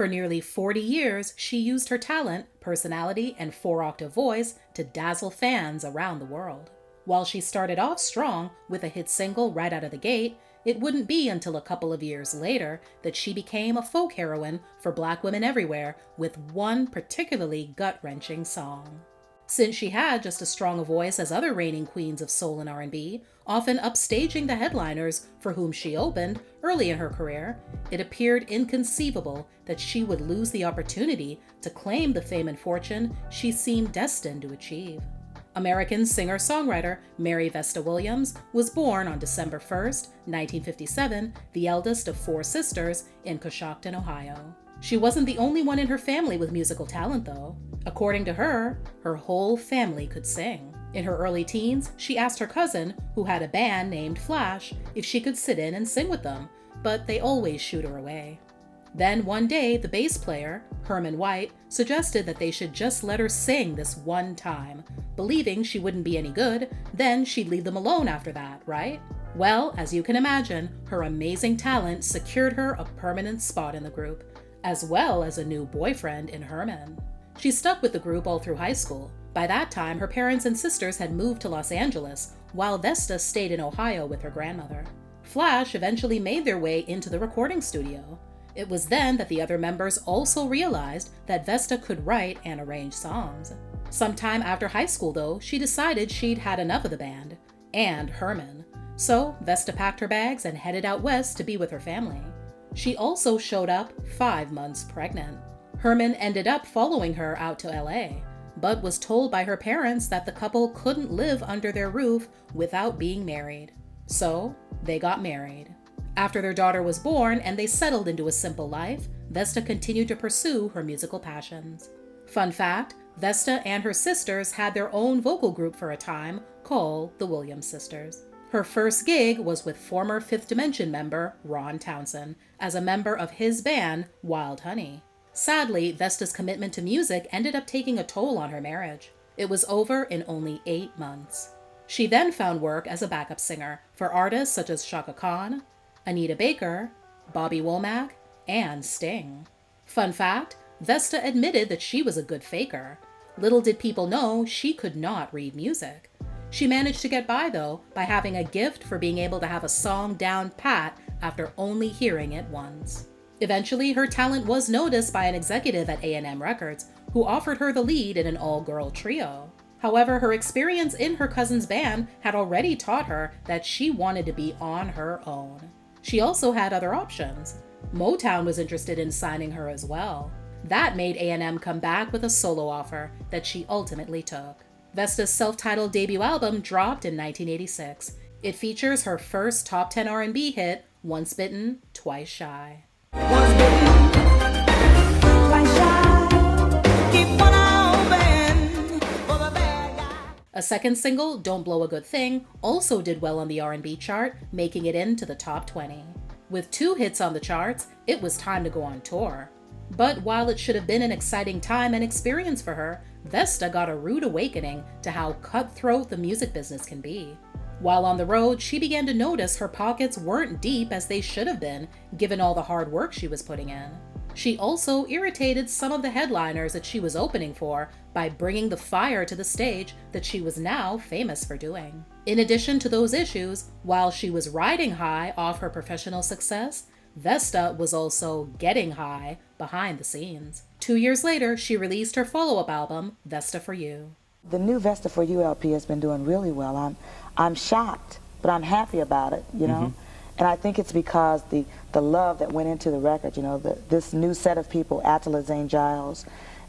For nearly 40 years, she used her talent, personality, and 4-octave voice to dazzle fans around the world. While she started off strong with a hit single right out of the gate, it wouldn't be until a couple of years later that she became a folk heroine for Black women everywhere with one particularly gut-wrenching song. Since she had just as strong a voice as other reigning queens of soul and R&B, often upstaging the headliners for whom she opened early in her career, it appeared inconceivable that she would lose the opportunity to claim the fame and fortune she seemed destined to achieve. American singer-songwriter Mary Vesta Williams was born on December 1st, 1957, the eldest of 4 sisters in Coshocton, Ohio. She wasn't the only one in her family with musical talent, though. According to her whole family could sing. In her early teens, she asked her cousin, who had a band named Flash, if she could sit in and sing with them, but they always shooed her away. Then one day, the bass player, Herman White, suggested that they should just let her sing this one time, believing she wouldn't be any good, then she'd leave them alone after that, right? Well, as you can imagine, her amazing talent secured her a permanent spot in the group, as well as a new boyfriend in Herman. She stuck with the group all through high school. By that time, her parents and sisters had moved to Los Angeles, while Vesta stayed in Ohio with her grandmother. Flash eventually made their way into the recording studio. It was then that the other members also realized that Vesta could write and arrange songs. Sometime after high school, though, she decided she'd had enough of the band, and Herman. So Vesta packed her bags and headed out west to be with her family. She also showed up 5 months pregnant. Herman ended up following her out to LA, but was told by her parents that the couple couldn't live under their roof without being married. So they got married. After their daughter was born and they settled into a simple life, Vesta continued to pursue her musical passions. Fun fact, Vesta and her sisters had their own vocal group for a time called the Williams Sisters. Her first gig was with former Fifth Dimension member Ron Townsend as a member of his band Wild Honey. Sadly, Vesta's commitment to music ended up taking a toll on her marriage. It was over in only 8 months. She then found work as a backup singer for artists such as Chaka Khan, Anita Baker, Bobby Womack, and Sting. Fun fact, Vesta admitted that she was a good faker. Little did people know she could not read music. She managed to get by, though, by having a gift for being able to have a song down pat after only hearing it once. Eventually, her talent was noticed by an executive at A&M Records, who offered her the lead in an all-girl trio. However, her experience in her cousin's band had already taught her that she wanted to be on her own. She also had other options. Motown was interested in signing her as well. That made A&M come back with a solo offer that she ultimately took. Vesta's self-titled debut album dropped in 1986. It features her first top 10 R&B hit, Once Bitten, Twice Shy. Once bitten, twice shy, keep one eye open for the bad guy. A second single, Don't Blow a Good Thing, also did well on the R&B chart, making it into the top 20. With 2 hits on the charts, it was time to go on tour. But while it should have been an exciting time and experience for her, Vesta got a rude awakening to how cutthroat the music business can be. While on the road, she began to notice her pockets weren't deep as they should have been, given all the hard work she was putting in. She also irritated some of the headliners that she was opening for by bringing the fire to the stage that she was now famous for doing. In addition to those issues, while she was riding high off her professional success, Vesta was also getting high behind the scenes. 2 years later, she released her follow-up album, Vesta for You. The new Vesta for You LP has been doing really well. I'm shocked, but I'm happy about it, you know? And I think it's because the love that went into the record, you know, this new set of people, Attila Zane Giles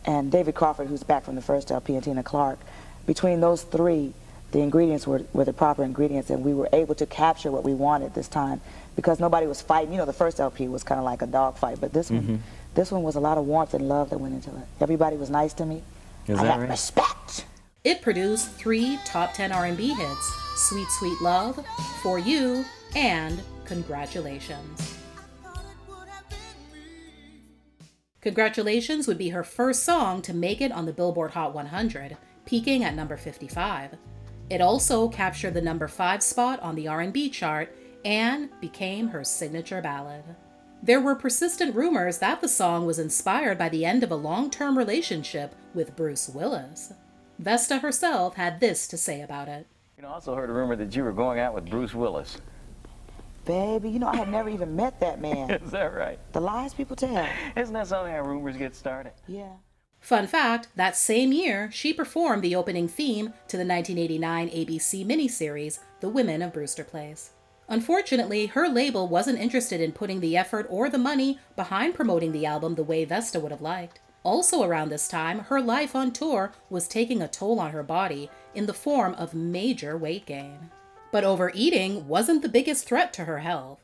and David Crawford, who's back from the first LP, and Tina Clark, between those 3, the ingredients were the proper ingredients, and we were able to capture what we wanted this time because nobody was fighting. You know, the first LP was kind of like a dog fight, but this one was a lot of warmth and love that went into it. Everybody was nice to me. Is I that got right? respect. It produced 3 top 10 R&B hits, Sweet Sweet Love, For You, and Congratulations. Congratulations would be her first song to make it on the Billboard Hot 100, peaking at number 55. It also captured the number 5 spot on the R&B chart and became her signature ballad. There were persistent rumors that the song was inspired by the end of a long-term relationship with Bruce Willis. Vesta herself had this to say about it. I also heard a rumor that you were going out with Bruce Willis. Baby, I had never even met that man. Is that right? The lies people tell. Isn't that something how rumors get started? Yeah. Fun fact, that same year, she performed the opening theme to the 1989 ABC miniseries, The Women of Brewster Place. Unfortunately, her label wasn't interested in putting the effort or the money behind promoting the album the way Vesta would have liked. Also around this time, her life on tour was taking a toll on her body in the form of major weight gain. But overeating wasn't the biggest threat to her health.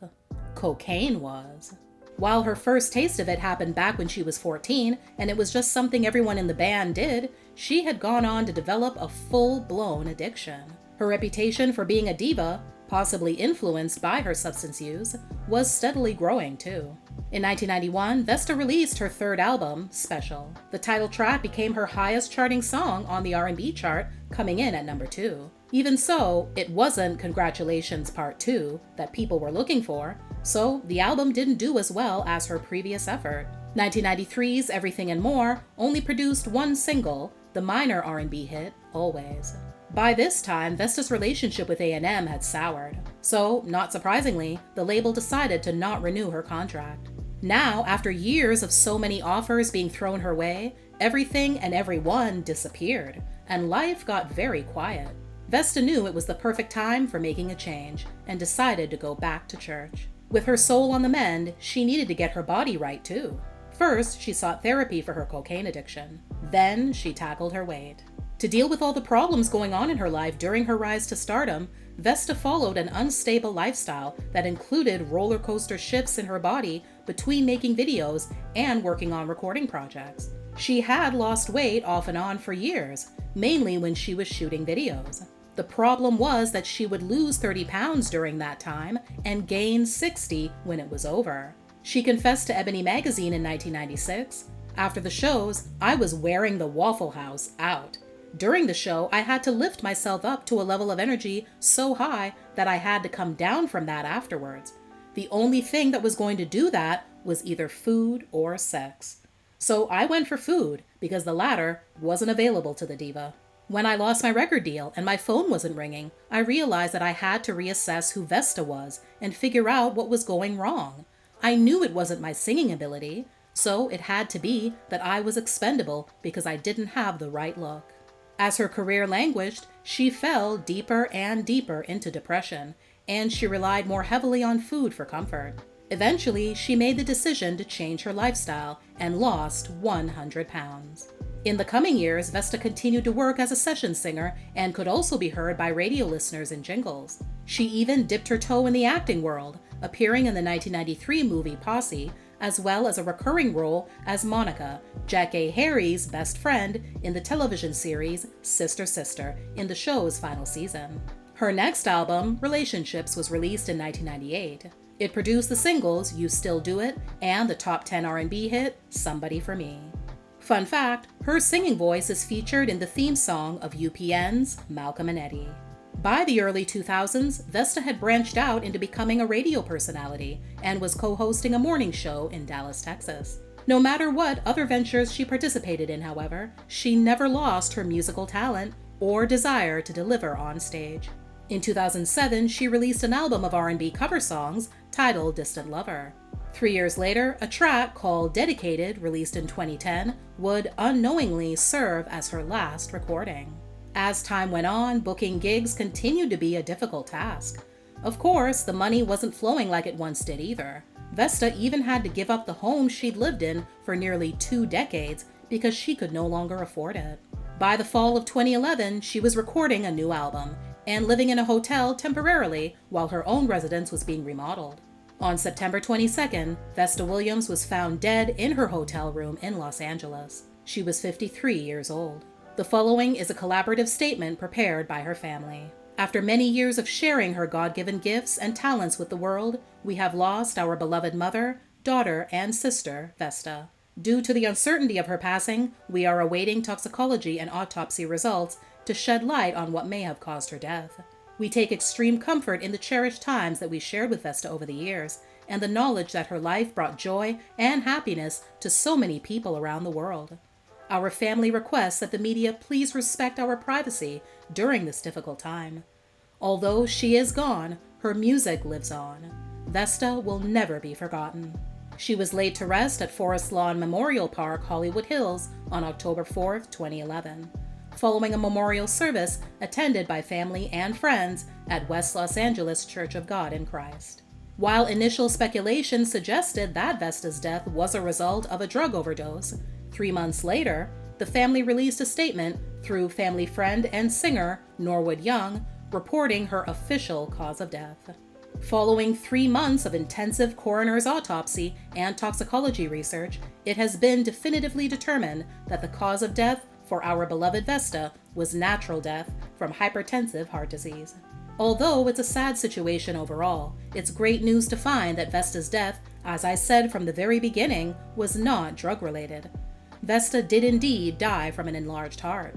Cocaine was. While her first taste of it happened back when she was 14, and it was just something everyone in the band did, she had gone on to develop a full-blown addiction. Her reputation for being a diva, possibly influenced by her substance use, was steadily growing too. In 1991, Vesta released her third album, Special. The title track became her highest charting song on the R&B chart, coming in at number 2. Even so, it wasn't Congratulations Part 2 that people were looking for, so the album didn't do as well as her previous effort. 1993's Everything and More only produced one single, the minor R&B hit, Always. By this time, Vesta's relationship with A&M had soured, so, not surprisingly, the label decided to not renew her contract. Now, after years of so many offers being thrown her way, everything and everyone disappeared, and life got very quiet. Vesta knew it was the perfect time for making a change, and decided to go back to church. With her soul on the mend, she needed to get her body right too. First, she sought therapy for her cocaine addiction. Then, she tackled her weight. To deal with all the problems going on in her life during her rise to stardom, Vesta followed an unstable lifestyle that included roller coaster shifts in her body between making videos and working on recording projects. She had lost weight off and on for years, mainly when she was shooting videos. The problem was that she would lose 30 pounds during that time and gain 60 when it was over. She confessed to Ebony magazine in 1996, "After the shows, I was wearing the Waffle House out. During the show, I had to lift myself up to a level of energy so high that I had to come down from that afterwards. The only thing that was going to do that was either food or sex. So I went for food because the latter wasn't available to the diva. When I lost my record deal and my phone wasn't ringing, I realized that I had to reassess who Vesta was and figure out what was going wrong. I knew it wasn't my singing ability, so it had to be that I was expendable because I didn't have the right look." As her career languished, she fell deeper and deeper into depression, and she relied more heavily on food for comfort. Eventually, she made the decision to change her lifestyle and lost 100 pounds. In the coming years, Vesta continued to work as a session singer and could also be heard by radio listeners in jingles. She even dipped her toe in the acting world, appearing in the 1993 movie Posse, as well as a recurring role as Monica, Jack A. Harry's best friend in the television series Sister Sister in the show's final season. Her next album, Relationships, was released in 1998. It produced the singles You Still Do It and the top 10 R&B hit Somebody for Me. Fun fact, her singing voice is featured in the theme song of UPN's Malcolm and Eddie. By the early 2000s, Vesta had branched out into becoming a radio personality and was co-hosting a morning show in Dallas, Texas. No matter what other ventures she participated in, however, she never lost her musical talent or desire to deliver on stage. In 2007, she released an album of R&B cover songs titled Distant Lover. 3 years later, a track called Dedicated, released in 2010, would unknowingly serve as her last recording. As time went on, booking gigs continued to be a difficult task. Of course, the money wasn't flowing like it once did either. Vesta even had to give up the home she'd lived in for nearly 2 decades because she could no longer afford it. By the fall of 2011, she was recording a new album and living in a hotel temporarily while her own residence was being remodeled. On September 22nd, Vesta Williams was found dead in her hotel room in Los Angeles. She was 53 years old. The following is a collaborative statement prepared by her family. After many years of sharing her God-given gifts and talents with the world, we have lost our beloved mother, daughter, and sister, Vesta. Due to the uncertainty of her passing, we are awaiting toxicology and autopsy results to shed light on what may have caused her death. We take extreme comfort in the cherished times that we shared with Vesta over the years, and the knowledge that her life brought joy and happiness to so many people around the world. Our family requests that the media please respect our privacy during this difficult time. Although she is gone, her music lives on. Vesta will never be forgotten. She was laid to rest at Forest Lawn Memorial Park, Hollywood Hills on October 4, 2011, following a memorial service attended by family and friends at West Los Angeles Church of God in Christ. While initial speculation suggested that Vesta's death was a result of a drug overdose, 3 months later, the family released a statement through family friend and singer Norwood Young, reporting her official cause of death. Following 3 months of intensive coroner's autopsy and toxicology research, it has been definitively determined that the cause of death for our beloved Vesta was natural death from hypertensive heart disease. Although it's a sad situation overall, it's great news to find that Vesta's death, as I said from the very beginning, was not drug-related. Vesta did indeed die from an enlarged heart.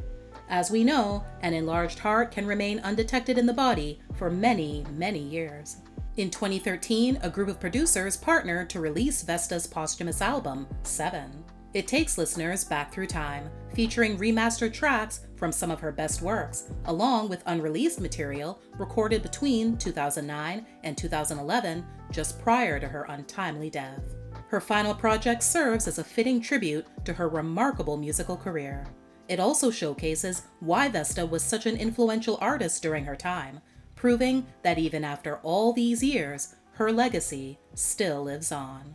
As we know, an enlarged heart can remain undetected in the body for many, many years. In 2013, a group of producers partnered to release Vesta's posthumous album, 7. It takes listeners back through time, featuring remastered tracks from some of her best works, along with unreleased material recorded between 2009 and 2011, just prior to her untimely death. Her final project serves as a fitting tribute to her remarkable musical career. It also showcases why Vesta was such an influential artist during her time, proving that even after all these years, her legacy still lives on.